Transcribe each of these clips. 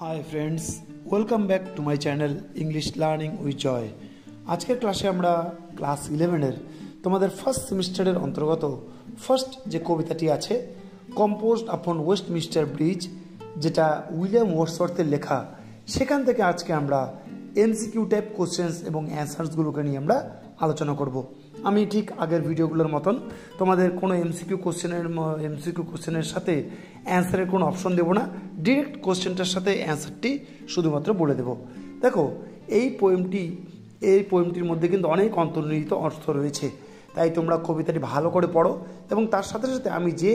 High friends welcome back to my channel English learning with Jay. आजकल क्लासे आमरा class 11 तुम्हारे फर्स्ट सेमिस्टारेर अंतर्गत फर्स्ट जे कविताटी आछे कम्पोज्ड अपन वेस्टमिन्स्टार ब्रिज जेटा उइलियाम वर्ड्सवर्थेर लेखा सेखान थेके आजके आमरा एमसीकिউ टाइप कोश्चेन्स एबं অ্যানসারসগুলোকে নিয়ে আমরা আলোচনা করব। আমি ঠিক আগের ভিডিওগুলোর মতন তোমাদের কোনো এমসিকিউ কোশ্চেনের সাথে অ্যান্সারের কোনো অপশন দেব না, ডিরেক্ট কোশ্চেনটার সাথে অ্যান্সারটি শুধুমাত্র বলে দেব। দেখো এই পোয়েমটির মধ্যে কিন্তু অনেক অন্তর্নিহিত অর্থ রয়েছে, তাই তোমরা কবিতাটি ভালো করে পড়ো এবং তার সাথে সাথে আমি যে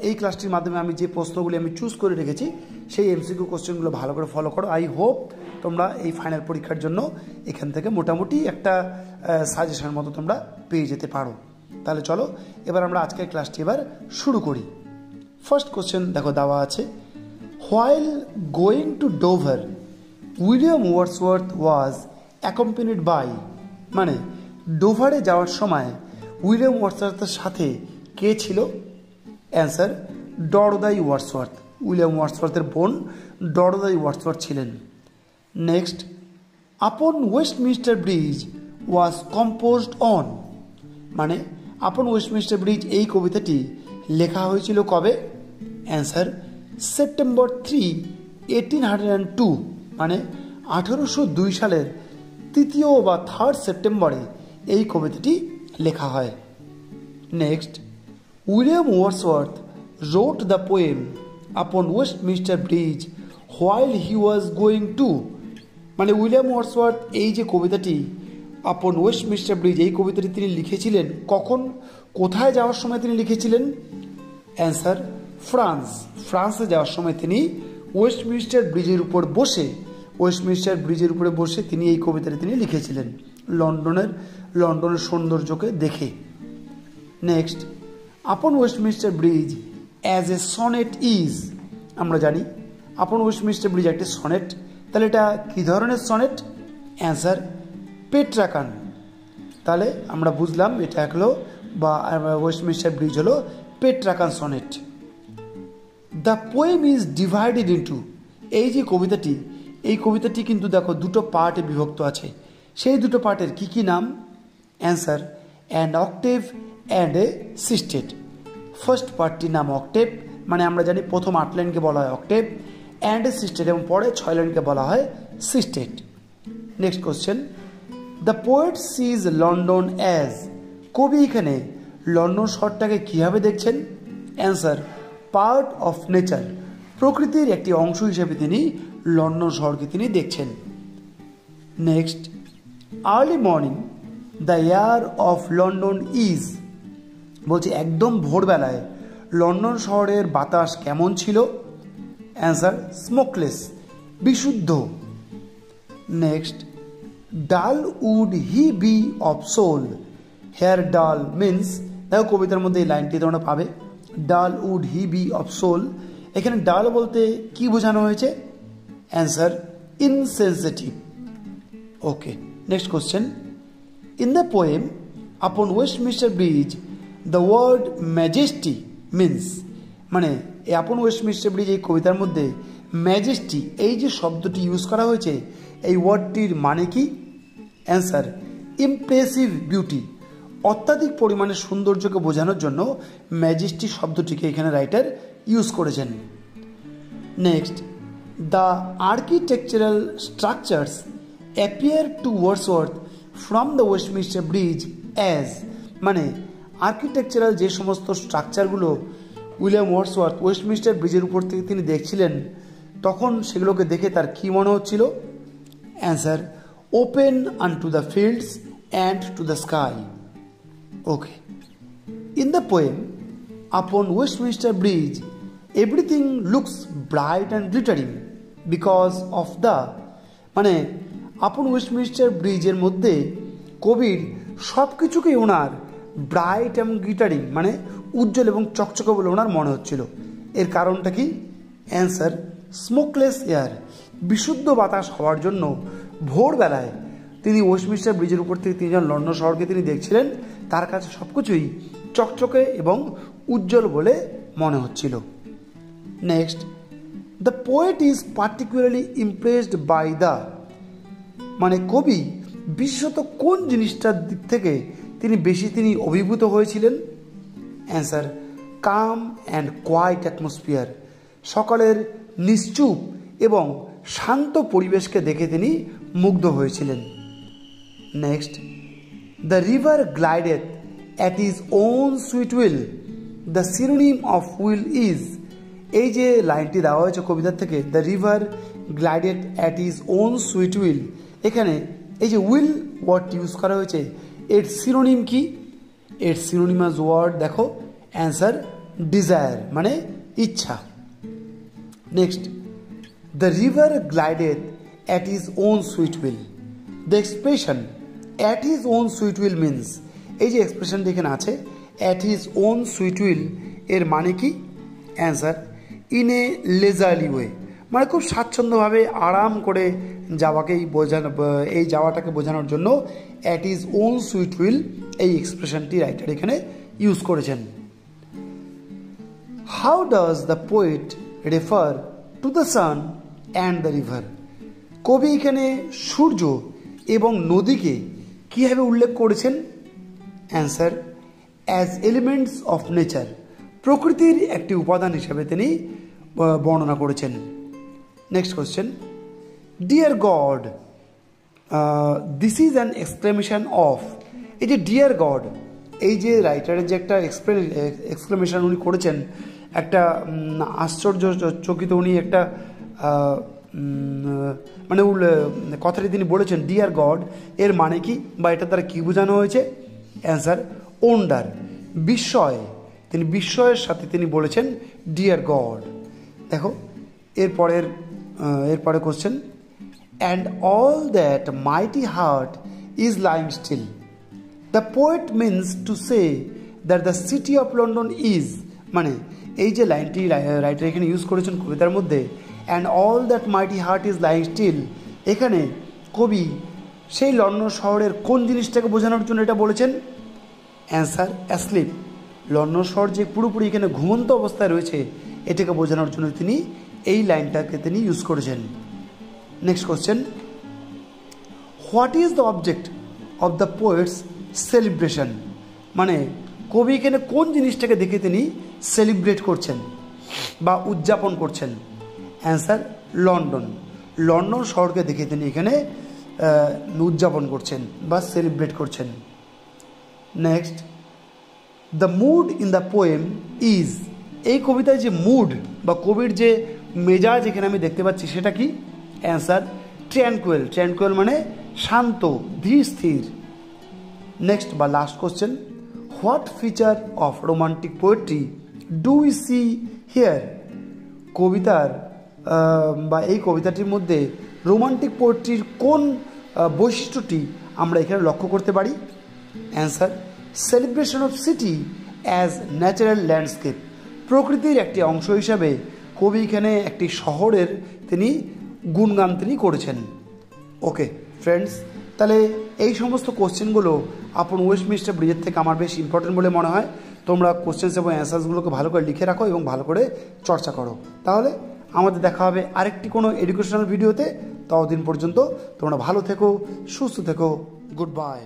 এই ক্লাসটির মাধ্যমে আমি যে প্রশ্নগুলি আমি চুজ করে রেখেছি সেই এমসিকিউ কোশ্চেনগুলো ভালো করে ফলো করো। আই হোপ তোমরা এই ফাইনাল পরীক্ষার জন্য এখান থেকে মোটামুটি একটা সাজেশনের মতো তোমরা পেয়ে যেতে পারো। তাহলে চলো এবার আমরা আজকের ক্লাসটি এবার শুরু করি। ফার্স্ট কোশ্চেন দেখো দেওয়া আছে, while going to Dover William Wordsworth was accompanied by, মানে ডোভারে যাওয়ার সময় উইলিয়াম ওয়ার্ডসওয়ার্থের সাথে কে ছিল? Answer Dorothy Wordsworth. উইলিয়াম ওয়ার্ডসওয়ার্থের বোন ডরোদাই ওয়ার্ডসওয়ার্থ ছিলেন। Next, upon Westminster bridge was composed on, মানে আপন ওয়েস্টমিন্স্টার ব্রিজ এই কবিতাটি লেখা হয়েছিল কবে? অ্যান্সার সেপ্টেম্বর 3, 1802, মানে 1802 সালের 3 বা 3 সেপ্টেম্বরে এই কবিতাটি লেখা হয়। Next, William Wordsworth wrote the poem upon Westminster bridge while he was going to, মানে উইলিয়াম ওয়ার্ডসওয়ার্থ এই যে কবিতাটি আপন ওয়েস্টমিন্স্টার ব্রিজ এই কবিতাটি তিনি লিখেছিলেন কখন, কোথায় যাওয়ার সময় তিনি লিখেছিলেন? অ্যান্সার ফ্রান্সে যাওয়ার সময় তিনি ওয়েস্টমিন্স্টার ব্রিজের উপরে বসে তিনি এই কবিতাটি তিনি লিখেছিলেন লন্ডনের সৌন্দর্যকে দেখে। Next, upon Westminster bridge as a sonnet is, আমরা জানি আপন ওয়েস্টমিন্স্টার ব্রিজ একটি সনেট, তাহলে এটা কী ধরনের সনেট? অ্যান্সার পেট্রাকান। তাহলে আমরা বুঝলাম এটা হলো বা ওয়েস্টমিন্স্টার ব্রিজ হলো Petrarchan sonnet. The poem is divided into, এই যে কবিতাটি এই কবিতাটি কিন্তু দেখো দুটো পার্টে বিভক্ত আছে, সেই দুটো পার্টের কি কি নাম? Answer and octave and a sestet. First পার্টটির নাম অক্টেভ, মানে আমরা জানি প্রথম 8 লাইনকে বলা হয় অক্টেভ, অ্যান্ড এ সিস্টেট এবং পরে 6 লাইনকে বলা হয় sestet. Next question, the poet sees London as, কবি এখানে লন্ডন শহরটাকে কীভাবে দেখছেন? অ্যান্সার পার্ট অফ নেচার, প্রকৃতির একটি অংশ হিসেবে তিনি লন্ডন শহরকে তিনি দেখছেন। Next, early morning the air of London is, বলছে একদম ভোরবেলায় লন্ডন শহরের বাতাস কেমন ছিল? অ্যান্সার স্মোকলেস, বিশুদ্ধ। Next, dull would he be of soul, here dull means, দেখো কবিতার মধ্যে এই লাইনটি তোমরা পাবে, dull would he be of soul, এখানে ডাল বলতে কি বোঝানো হয়েছে? Answer insensitive. Okay, next question, in the poem upon Westminster bridge the word majesty means, মানে এই আপন ওয়েস্টমিন্স্টার ব্রিজ এই কবিতার মধ্যে ম্যাজেস্টি এই যে শব্দটি ইউজ করা হয়েছে এই ওয়ার্ডটির মানে কি? অ্যান্সার ইমপ্রেসিভ বিউটি, অত্যাধিক পরিমাণে সৌন্দর্যকে বোঝানোর জন্য ম্যাজেস্টি শব্দটিকে এখানে রাইটার ইউজ করেছেন। Next, the architectural structures appear to Wordsworth from the Westminster bridge as, মানে আর্কিটেকচারাল যে সমস্ত স্ট্রাকচারগুলো উইলিয়াম ওয়ার্ডসওয়ার্থ ওয়েস্টমিন্স্টার ব্রিজের উপর থেকে তিনি দেখছিলেন তখন সেগুলোকে দেখে তার কী মনে হচ্ছিল? Answer open unto the fields and to the sky. Okay, in the poem upon Westminster bridge everything looks bright and glittering because of the, মানে আপন ওয়েস্টমিন্স্টার ব্রিজের মধ্যে কবির সব কিছুকেই ওনার ব্রাইট এবং গ্লিটারিং মানে উজ্জ্বল এবং চকচকে বলে ওনার মনে হচ্ছিল। এর কারণটা কি? অ্যান্সার স্মোকলেস এয়ার, বিশুদ্ধ বাতাস হওয়ার জন্য ভোরবেলায় তিনি ওয়েস্টমিন্স্টার ব্রিজের উপর থেকে তিনি যখন লন্ডন শহরকে তিনি দেখছিলেন তার কাছে সব কিছুই চকচকে এবং উজ্জ্বল বলে মনে হচ্ছিল। Next, the poet is particularly impressed by the, মানে কবি বিশেষত কোন জিনিসটার দিক থেকে তিনি অভিভূত হয়েছিলেন? Answer, calm and quiet atmosphere, সকালের নিশ্চুপ এবং শান্ত পরিবেশকে দেখে তিনি মুগ্ধ হয়েছিলেন। Next, the river glideth at his own sweet will, the synonym of will is, এই যে লাইনটি দেওয়া হয়েছে কবিতার থেকে, the river glided at his own sweet will, এখানে এই যে উইল ওয়ার্ডটি ইউজ করা হয়েছে, এর সিনোনিম কি? এর সিনোনিমাস ওয়ার্ড দেখো, অ্যান্সার ডিজায়ার, মানে ইচ্ছা। Next, the river glided at his own sweet will, the expression at his own sweet will means, এই যে এক্সপ্রেশনটি এখানে আছে at his own sweet will, এর মানে কি? অ্যান্সার, ইন এ লেজারলি ওয়ে, মানে খুব স্বাচ্ছন্দ্যভাবে আরাম করে যাওয়াটাকে বোঝানোর জন্য at his own sweet will এই এক্সপ্রেশনটি রাইটার এখানে ইউজ করেছেন। How does the poet refer to the sun and the river, কবি এখানে সূর্য এবং নদীকে কীভাবে উল্লেখ করেছেন? Answer, as elements of nature, প্রকৃতির একটি উপাদান হিসাবে তিনি বর্ণনা করেছেন। Next question, dear God, this is an exclamation of, এই যে ডিয়ার গড, এই যে রাইটারের যে একটা এক্সক্লেমেশন উনি করেছেন, একটা আশ্চর্যচকিত উনি একটা মানে কথাটি তিনি বলেছেন ডিয়ার গড, এর মানে কি বা এটা দ্বারা কী বোঝানো হয়েছে? অ্যান্সার, ওন্ডার, বিস্ময়, তিনি বিস্ময়ের সাথে তিনি বলেছেন ডিয়ার গড। দেখো এরপরে question, and all that mighty heart is lying still, the poet means to say that the city of London is, মানে এই যে লাইনটি রাইটার এখানে ইউজ করেছেন কবিতার মধ্যে, and all that mighty heart is lying still, এখানে কবি সেই লন্ডন শহরের কোন জিনিসটাকে বোঝানোর জন্য এটা বলেছেন? অ্যান্সার, অ্যাসলিপ, লন্ডন শহর যে পুরোপুরি এখানে ঘুমন্ত অবস্থায় রয়েছে এটাকে বোঝানোর জন্য তিনি এই লাইনটাকে তিনি ইউজ করেছেন। Next question, what is the object of the poet's celebration, মানে কবি এখানে কোন জিনিসটাকে দেখে তিনি সেলিব্রেট করছেন বা উদযাপন করছেন? অ্যান্সার, লন্ডন, লন্ডন শহরকে দেখে তিনি এখানে উদযাপন করছেন বা সেলিব্রেট করছেন। Next, the mood in the poem is, এই কবিতায় যে মুড বা কবির যে মেজাজ এখানে আমি দেখতে পাচ্ছি সেটা কি? অ্যান্সার, ট্র্যাঙ্কুয়েল, ট্র্যাঙ্কুয়েল মানে শান্ত, ধীর স্থির। নেক্সট বা last question, what feature of romantic poetry do we see here, কবিতার বা এই কবিতাটির মধ্যে রোমান্টিক পোয়েট্রির কোন বৈশিষ্ট্যটি আমরা এখানে লক্ষ্য করতে পারি? Answer, celebration of city as natural landscape, প্রকৃতির একটি অংশ হিসাবে কবি এখানে একটি শহরের তিনি গুণগান তিনি করেছেন। ওকে ফ্রেন্ডস, তাহলে এই সমস্ত কোশ্চেনগুলো আপন ওয়েস্টমিনিস্টার ব্রিজের থেকে আমার বেশ ইম্পর্টেন্ট বলে মনে হয়। তোমরা কোশ্চেন্স এবং অ্যান্সার্সগুলোকে ভালো করে লিখে রাখো এবং ভালো করে চর্চা করো, তাহলে আমাদের দেখা হবে আরেকটি কোনো এডুকেশনাল ভিডিওতে। ততদিন পর্যন্ত তোমরা ভালো থেকো, সুস্থ থেকো, গুড বাই।